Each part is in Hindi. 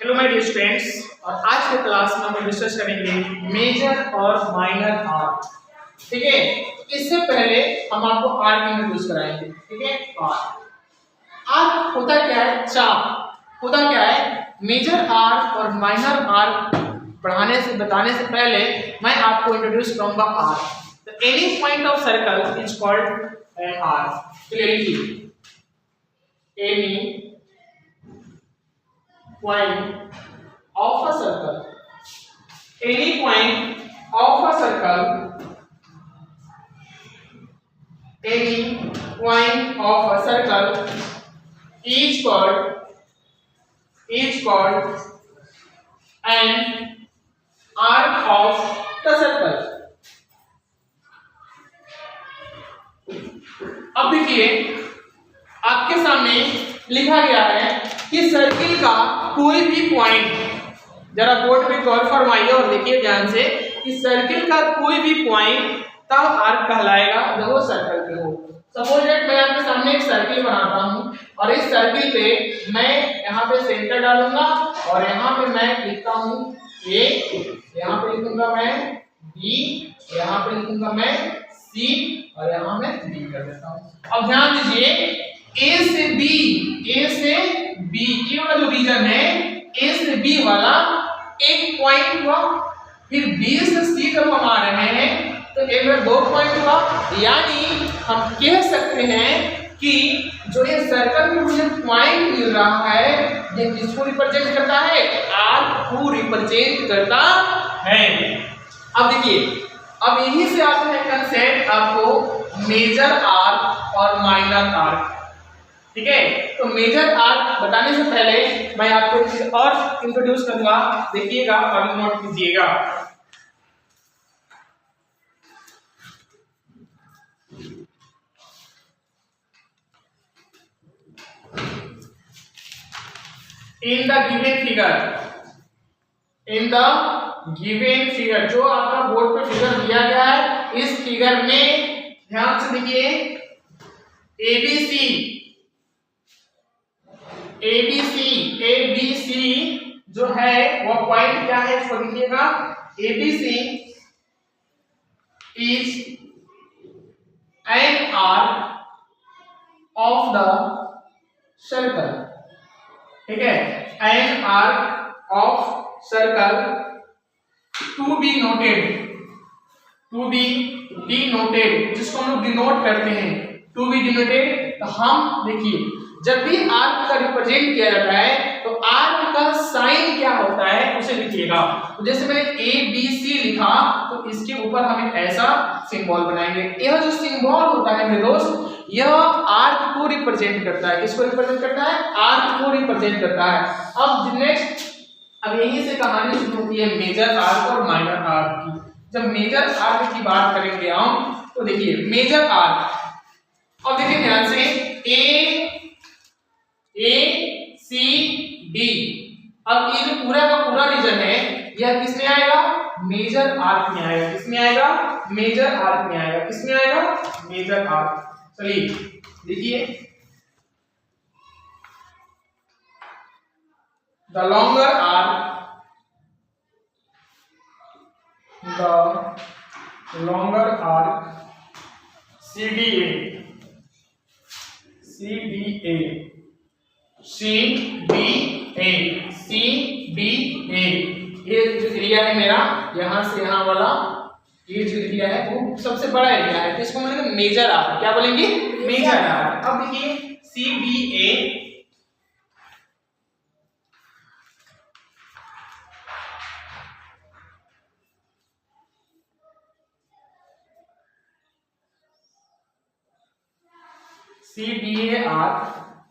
हेलो माय डियर स्टूडेंट्स, और आज के क्लास में हम डिस्कस करेंगे मेजर और माइनर आर्क। ठीक है, तो इससे पहले हम आपको आर्क इंट्रोड्यूस कराएंगे। ठीक है, आर्क होता क्या है? चाप होता क्या है? मेजर आर्क और माइनर आर्क बताने से पहले मैं आपको इंट्रोड्यूस करूंगा आर्क। तो any point of circle is called an arc. Clearly, any point of a circle, any point of a circle, any point of a circle is called an arc of the circle. अब देखिए, आपके सामने लिखा गया है कि सर्किल का कोई भी पॉइंट, जरा बोर्ड पे गौर फरमाइए और देखिए ध्यान से कि सर्किल का कोई भी पॉइंट तब आर्क कहलाएगा जब वो सर्कल पे हो। सपोज दैट मैं आपके सामने एक सर्किल बनाता हूं और इस सर्किल पे मैं यहाँ पे सेंटर डालूंगा और यहाँ पे मैं लिखता हूँ ए, यहाँ पे लिखूंगा मैं बी, यहाँ पे लिखूंगा मैं सी और यहाँ मैं डी कर देता हूँ। अब ध्यान दीजिए, ए से बी ये वाला जो रीजन है, ए से बी वाला एक पॉइंट हुआ, फिर बी से सी जब हम आ रहे हैं तो ए में दो पॉइंट हुआ। यानी हम कह सकते हैं कि जो ये सर्कल में मुझे पॉइंट मिल रहा है ये किसको रिप्रेजेंट करता है? आर्क को रिप्रेजेंट करता है। अब देखिए, अब यहीं से आता है कंसेप्ट आपको मेजर आर्क और माइनर आर्क। ठीक है, तो मेजर आर्क बताने से पहले मैं आपको एक चीज और इंट्रोड्यूस करूंगा, देखिएगा और नोट कीजिएगा। इन द गिवन फिगर जो आपका बोर्ड पे फिगर दिया गया है, इस फिगर में ध्यान से देखिए, एबीसी जो है वो पॉइंट क्या है इसको लिखिएगा। ABC is an arc of the circle. ठीक है, an arc of circle to be denoted, जिसको हम लोग डिनोट करते हैं, टू बी डिनोटेड। तो हम देखिए, जब भी आर्क का रिप्रेजेंट किया जाता है तो आर्क का साइन क्या होता है उसे लिखिएगा। तो जैसे मैंने ए बी सी लिखा तो इसके ऊपर हम एक ऐसा सिंबल बनाएंगे। यह जो सिंबल होता है मेरे दोस्त, यह आर्क को रिप्रेजेंट करता है। किसको रिप्रेजेंट करता है? आर्क को रिप्रेजेंट करता है। अब नेक्स्ट, अब यहीं से कहानी शुरू होती है मेजर आर्क और माइनर आर्क की। जब मेजर आर्क की बात करेंगे हम तो देखिए मेजर आर्क, अब देखिए ध्यान से, ए सी डी, अब ये जो पूरा का पूरा रीजन है यह किसमें आएगा? मेजर आर्क में आएगा। किसमें आएगा? मेजर आर्क में आएगा। किसमें आएगा? Major arc. चलिए देखिए, द लॉन्गर आर्क CDA, ये जो एरिया है मेरा, यहां से यहां वाला ये जो एरिया है वो सबसे बड़ा एरिया है, तो इसको बोलेंगे मेजर आर्क। क्या बोलेंगे? Major arc. अब देखिए CDA arc,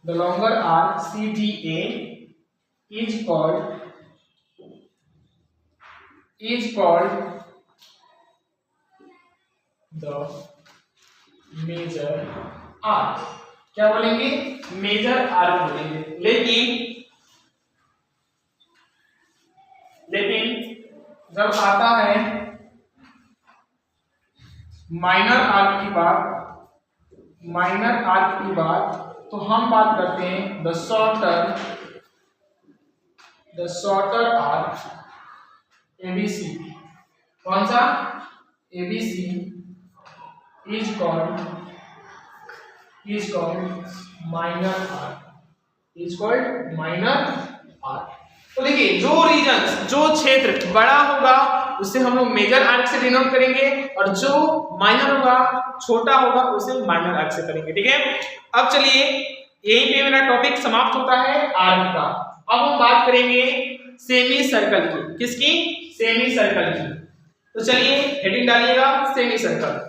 the longer arc CDA is called the major arc। क्या बोलेंगे? मेजर आर्क बोलेंगे। लेकिन जब आता है माइनर आर्क की बात तो हम बात करते हैं the shorter the shorter arc ABC, कौन सा ABC is called minor arc, is called minor arc. तो देखिए जो रीजन, जो क्षेत्र बड़ा होगा उसे हम लोग मेजर आर्क से डिनोट करेंगे और जो माइनर होगा, छोटा होगा, उसे माइनर आर्क से करेंगे। ठीक है, अब चलिए यहीं पे मेरा टॉपिक समाप्त होता है आर्क का। अब हम बात करेंगे सेमी सर्कल की। किसकी? सेमी सर्कल की। तो चलिए हेडिंग डालिएगा सेमी सर्कल।